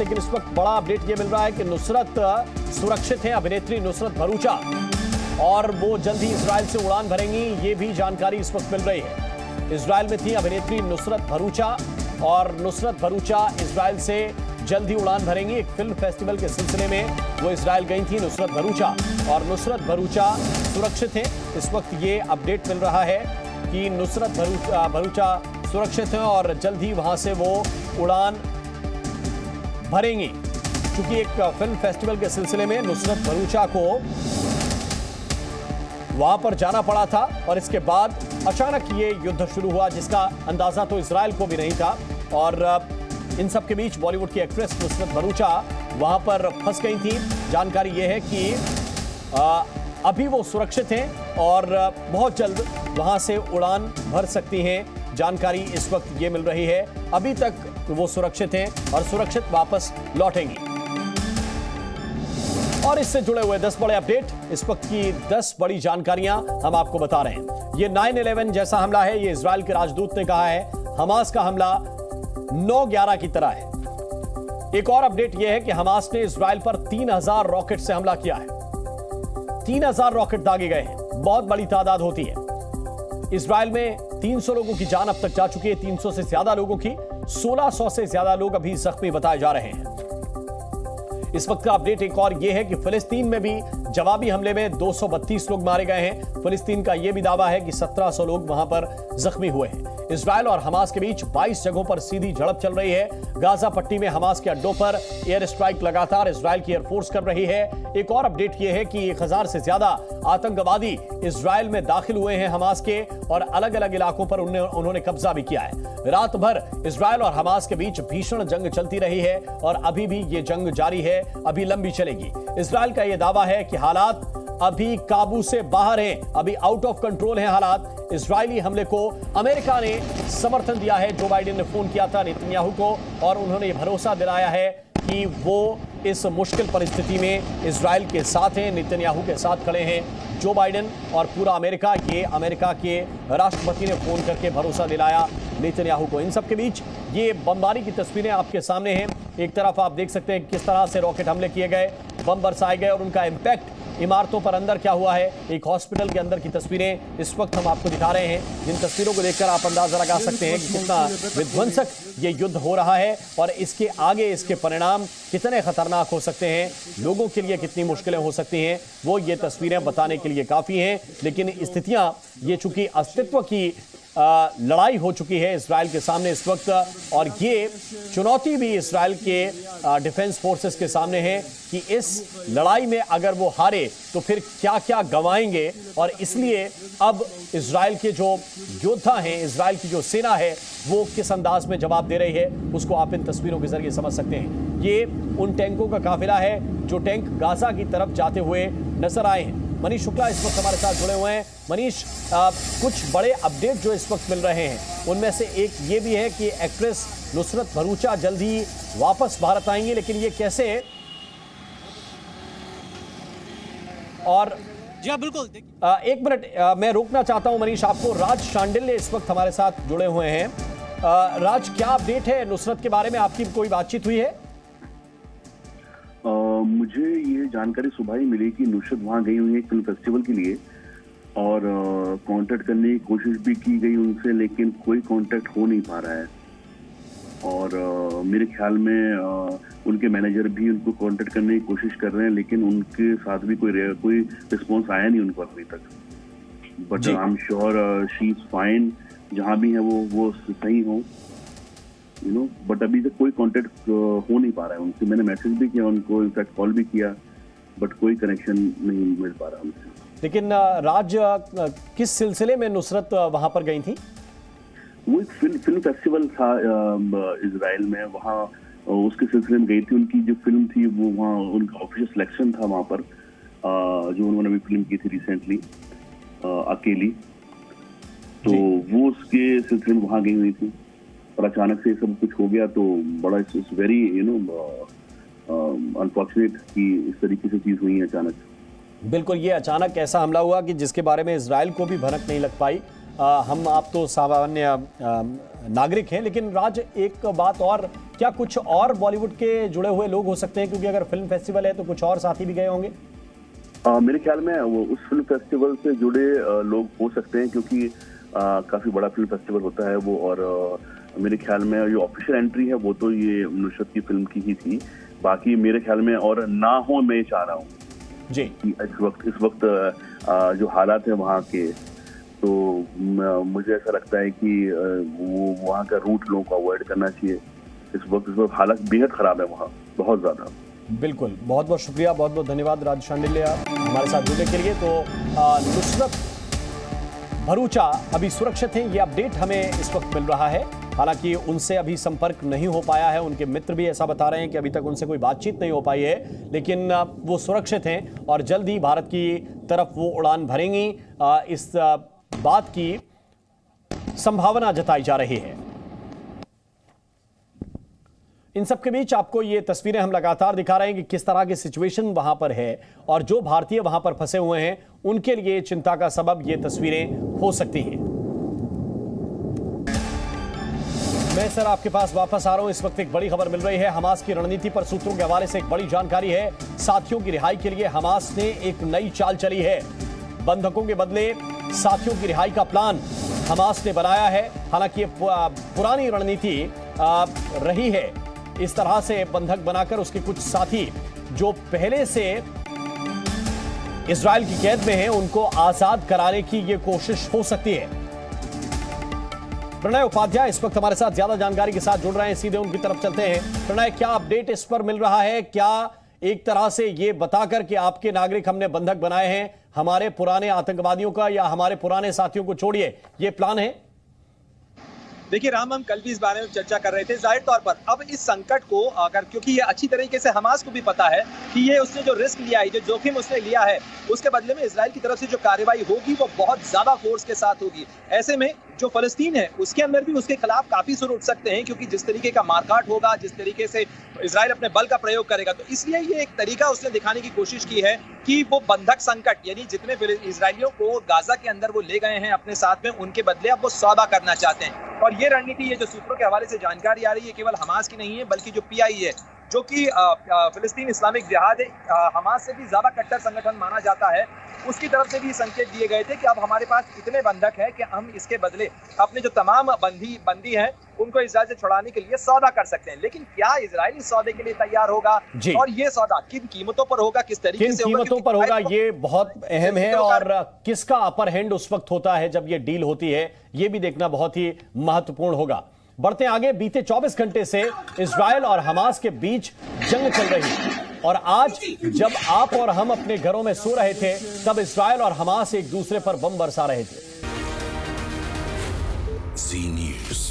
लेकिन इस वक्त बड़ा अपडेट ये मिल रहा है कि नुसरत सुरक्षित है, अभिनेत्री नुसरत भरूचा, और वो जल्द ही इजराइल से उड़ान भरेंगी, ये भी जानकारी इस वक्त मिल रही है। इजराइल में थी अभिनेत्री नुसरत भरूचा, और नुसरत भरूचा इजराइल से जल्द ही उड़ान भरेंगी। एक फिल्म फेस्टिवल के सिलसिले में वो इजराइल गई थी नुसरत भरूचा, और नुसरत भरूचा सुरक्षित है। इस वक्त ये अपडेट मिल रहा है कि नुसरत भरूचा सुरक्षित हैं और जल्द ही वहां से वो उड़ान भरेंगी। क्योंकि एक फिल्म फेस्टिवल के सिलसिले में नुसरत भरूचा को वहां पर जाना पड़ा था, और इसके बाद अचानक ये युद्ध शुरू हुआ, जिसका अंदाजा तो इजराइल को भी नहीं था। और इन सब के बीच बॉलीवुड की एक्ट्रेस नुसरत भरूचा वहां पर फंस गई थी। जानकारी यह है कि अभी वो सुरक्षित हैं और बहुत जल्द वहां से उड़ान भर सकती हैं। जानकारी इस वक्त ये मिल रही है, अभी तक वो सुरक्षित हैं और सुरक्षित वापस लौटेंगी। और इससे जुड़े हुए 10 बड़े अपडेट, इस वक्त की 10 बड़ी जानकारियां हम आपको बता रहे हैं। ये 9/11 जैसा हमला है, ये इजराइल के राजदूत ने कहा है। हमास का हमला 9/11 की तरह है। एक और अपडेट यह है कि हमास ने इजराइल पर 3000 रॉकेट से हमला किया है। 3000 रॉकेट दागे गए हैं, बहुत बड़ी तादाद होती है। इजराइल में 300 लोगों की जान अब तक जा चुकी है, 300 से ज्यादा लोगों की, 1600 से ज्यादा लोग अभी जख्मी बताए जा रहे हैं। इस वक्त का अपडेट एक और यह है कि फिलिस्तीन में भी जवाबी हमले में 232 लोग मारे गए हैं। फिलिस्तीन का यह भी दावा है कि 1700 लोग वहां पर जख्मी हुए हैं। इजराइल और हमास के बीच 22 जगहों पर सीधी झड़प चल रही है। गाजा पट्टी में हमास के अड्डों पर एयर स्ट्राइक लगातार इजराइल की एयरफोर्स कर रही है। एक और अपडेट यह है कि 1000 से ज्यादा आतंकवादी इजराइल में दाखिल हुए हैं हमास के, और अलग अलग इलाकों पर उन्होंने कब्जा भी किया है। रात भर इजराइल और हमास के बीच भीषण जंग चलती रही है, और अभी भी ये जंग जारी है, अभी लंबी चलेगी। इजराइल का यह दावा है कि हालात अभी काबू से बाहर हैं, अभी आउट ऑफ कंट्रोल हैं हालात। इजरायली हमले को अमेरिका ने समर्थन दिया है। जो बाइडेन ने फोन किया था नेतन्याहू को, और उन्होंने ये भरोसा दिलाया है कि वो इस मुश्किल परिस्थिति में इजराइल के साथ हैं, नेतन्याहू के साथ खड़े हैं। जो बाइडेन और पूरा अमेरिका, ये अमेरिका के राष्ट्रपति ने फोन करके भरोसा दिलाया नेतन्याहू को। इन सब के बीच ये बमबारी की तस्वीरें आपके सामने हैं। एक तरफ आप देख सकते हैं किस तरह से रॉकेट हमले किए गए, बम बरसाए गए, और उनका इंपैक्ट इमारतों पर अंदर क्या हुआ है। एक हॉस्पिटल के अंदर की तस्वीरें इस वक्त हम आपको दिखा रहे हैं। जिन तस्वीरों को देखकर आप अंदाजा लगा सकते हैं कि कितना विध्वंसक ये युद्ध हो रहा है, और इसके आगे इसके परिणाम कितने खतरनाक हो सकते हैं, लोगों के लिए कितनी मुश्किलें हो सकती हैं, वो ये तस्वीरें बताने के लिए काफी हैं। लेकिन स्थितियां ये चूंकि अस्तित्व की लड़ाई हो चुकी है इजराइल के सामने इस वक्त, और ये चुनौती भी इजराइल के डिफेंस फोर्सेस के सामने है कि इस लड़ाई में अगर वो हारे तो फिर क्या क्या गंवाएंगे। और इसलिए अब इजराइल के जो योद्धा हैं, इजराइल की जो सेना है, वो किस अंदाज में जवाब दे रही है, उसको आप इन तस्वीरों के जरिए समझ सकते हैं। ये उन टैंकों का काफिला है जो टैंक गाजा की तरफ जाते हुए नजर आए हैं। मनीष शुक्ला इस वक्त हमारे साथ जुड़े हुए हैं। मनीष, कुछ बड़े अपडेट जो इस वक्त मिल रहे हैं, उनमें से एक ये भी है कि एक्ट्रेस नुसरत भरूचा जल्द ही वापस भारत आएंगी, लेकिन ये कैसे? और जी हाँ, बिल्कुल। एक मिनट, मैं रोकना चाहता हूं मनीष आपको। राज शांडिल्य इस वक्त हमारे साथ जुड़े हुए हैं। राज, क्या अपडेट है नुसरत के बारे में? आपकी कोई बातचीत हुई है? मुझे ये जानकारी सुबह ही मिली कि नुसरत वहाँ गई हुई है फिल्म फेस्टिवल के लिए, और कांटेक्ट करने की कोशिश भी की गई उनसे, लेकिन कोई कांटेक्ट हो नहीं पा रहा है। और मेरे ख्याल में उनके मैनेजर भी उनको कांटेक्ट करने की कोशिश कर रहे हैं, लेकिन उनके साथ भी कोई रिस्पॉन्स आया नहीं उनको अभी तक। But I am sure she is fine, जहाँ भी है वो सही हो, यू नो। बट अभी तक कोई कांटेक्ट हो नहीं पा रहा है उनसे। मैंने मैसेज भी किया उनको, इनफैक्ट कॉल भी किया, बट कोई कनेक्शन नहीं मिल पा रहा उनसे। लेकिन राज, किस सिलसिले में नुसरत वहां पर गई थी? वो एक फिल्म फेस्टिवल था इजराइल में, वहाँ उसके सिलसिले में गई थी। उनकी जो फिल्म थी वो वहाँ उनका ऑफिशियल सिलेक्शन था वहाँ पर, जो उन्होंने अभी फिल्म की थी रिसेंटली, अकेली। तो वो उसके सिलसिले में वहाँ गई हुई थी, और अचानक से सब कुछ हो गया। तो बड़ा इट्स वेरी अनफॉर्चुनेट कि इस तरीके से चीज हुई है अचानक। बिल्कुल, ये अचानक ऐसा हमला हुआ कि जिसके बारे में इजराइल को भी भनक नहीं लग पाई। हम आप तो सामान्य नागरिक हैं, लेकिन राज एक बात और, क्या कुछ और बॉलीवुड के जुड़े हुए लोग हो सकते हैं? क्योंकि अगर फिल्म फेस्टिवल है तो कुछ और साथी भी गए होंगे। मेरे ख्याल में वो उस फिल्म फेस्टिवल से जुड़े लोग हो सकते हैं, क्योंकि काफी बड़ा फिल्म फेस्टिवल होता है वो। और मेरे ख्याल में जो ऑफिशियल एंट्री है वो तो ये नुसरत की फिल्म की ही थी। बाकी मेरे ख्याल में और ना हो, मैं चाह रहा हूँ जी कि इस वक्त जो हालात है वहाँ के, तो मुझे ऐसा लगता है कि वो वहाँ का रूट लोगों को अवॉइड करना चाहिए। इस वक्त हालात बेहद खराब है वहाँ, बहुत ज्यादा। बिल्कुल, बहुत बहुत शुक्रिया, बहुत बहुत धन्यवाद राज शांडिल्य हमारे साथ जुड़ने के लिए। तो नुसरत भरूचा अभी सुरक्षित हैं, ये अपडेट हमें इस वक्त मिल रहा है। हालांकि उनसे अभी संपर्क नहीं हो पाया है, उनके मित्र भी ऐसा बता रहे हैं कि अभी तक उनसे कोई बातचीत नहीं हो पाई है, लेकिन वो सुरक्षित हैं और जल्द ही भारत की तरफ वो उड़ान भरेंगी, इस बात की संभावना जताई जा रही है। इन सब के बीच आपको ये तस्वीरें हम लगातार दिखा रहे हैं कि किस तरह की सिचुएशन वहां पर है और जो भारतीय वहां पर फंसे हुए हैं उनके लिए चिंता का सबब ये तस्वीरें हो सकती हैं। मैं सर आपके पास वापस आ रहा हूं। इस वक्त एक बड़ी खबर मिल रही है हमास की रणनीति पर। सूत्रों के हवाले से एक बड़ी जानकारी है, साथियों की रिहाई के लिए हमास ने एक नई चाल चली है। बंधकों के बदले साथियों की रिहाई का प्लान हमास ने बनाया है। हालांकि ये पुरानी रणनीति रही है, इस तरह से बंधक बनाकर उसके कुछ साथी जो पहले से इजराइल की कैद में हैं उनको आजाद कराने की यह कोशिश हो सकती है। प्रणय उपाध्याय इस वक्त हमारे साथ ज्यादा जानकारी के साथ जुड़ रहे हैं, सीधे उनकी तरफ चलते हैं। प्रणय, क्या अपडेट इस पर मिल रहा है? क्या एक तरह से ये बताकर कि आपके नागरिक हमने बंधक बनाए हैं, हमारे पुराने आतंकवादियों का या हमारे पुराने साथियों को छोड़िए, ये प्लान है? देखिए राम, हम कल भी इस बारे में चर्चा कर रहे थे। जाहिर तौर पर अब इस संकट को अगर, क्योंकि ये अच्छी तरीके से हमास को भी पता है कि ये उसने जो रिस्क लिया है, जो जोखिम उसने लिया है, उसके बदले में इजराइल की तरफ से जो कार्रवाई होगी वो बहुत ज्यादा फोर्स के साथ होगी। ऐसे में जो फलस्तीन है उसके अंदर भी उसके खिलाफ काफी सुर उठ सकते हैं, क्योंकि जिस तरीके का मारकाट होगा, जिस तरीके से इजराइल अपने बल का प्रयोग करेगा, तो इसलिए ये एक तरीका उसने दिखाने की कोशिश की है कि वो बंधक संकट, यानी जितने इजरायलियों को गाजा के अंदर वो ले गए हैं अपने साथ में, उनके बदले अब वो सौदा करना चाहते हैं। और ये रणनीति, ये जो सूत्रों के हवाले से जानकारी आ रही है, केवल हमास की नहीं है बल्कि जो पीआई है, जो कि फिलिस्तीन इस्लामिक जिहाद हमास से भी ज्यादा कट्टर संगठन माना जाता है, उसकी तरफ से भी संकेत दिए गए थे कि अब हमारे पास इतने बंधक हैं कि हम इसके बदले अपने जो तमाम बंदी हैं उनको इजराइल से छुड़ाने के लिए सौदा कर सकते हैं। लेकिन क्या इजराइल इस सौदे के लिए तैयार होगा और ये सौदा किन कीमतों पर होगा, किस तरीके से होगा, कीमतों पर होगा, ये बहुत अहम है। और किसका अपर हैंड उस वक्त होता है जब ये डील होती है, ये भी देखना बहुत ही महत्वपूर्ण होगा। बढ़ते आगे, बीते 24 घंटे से इजराइल और हमास के बीच जंग चल रही है और आज जब आप और हम अपने घरों में सो रहे थे तब इजराइल और हमास एक दूसरे पर बम बरसा रहे थे। Z News।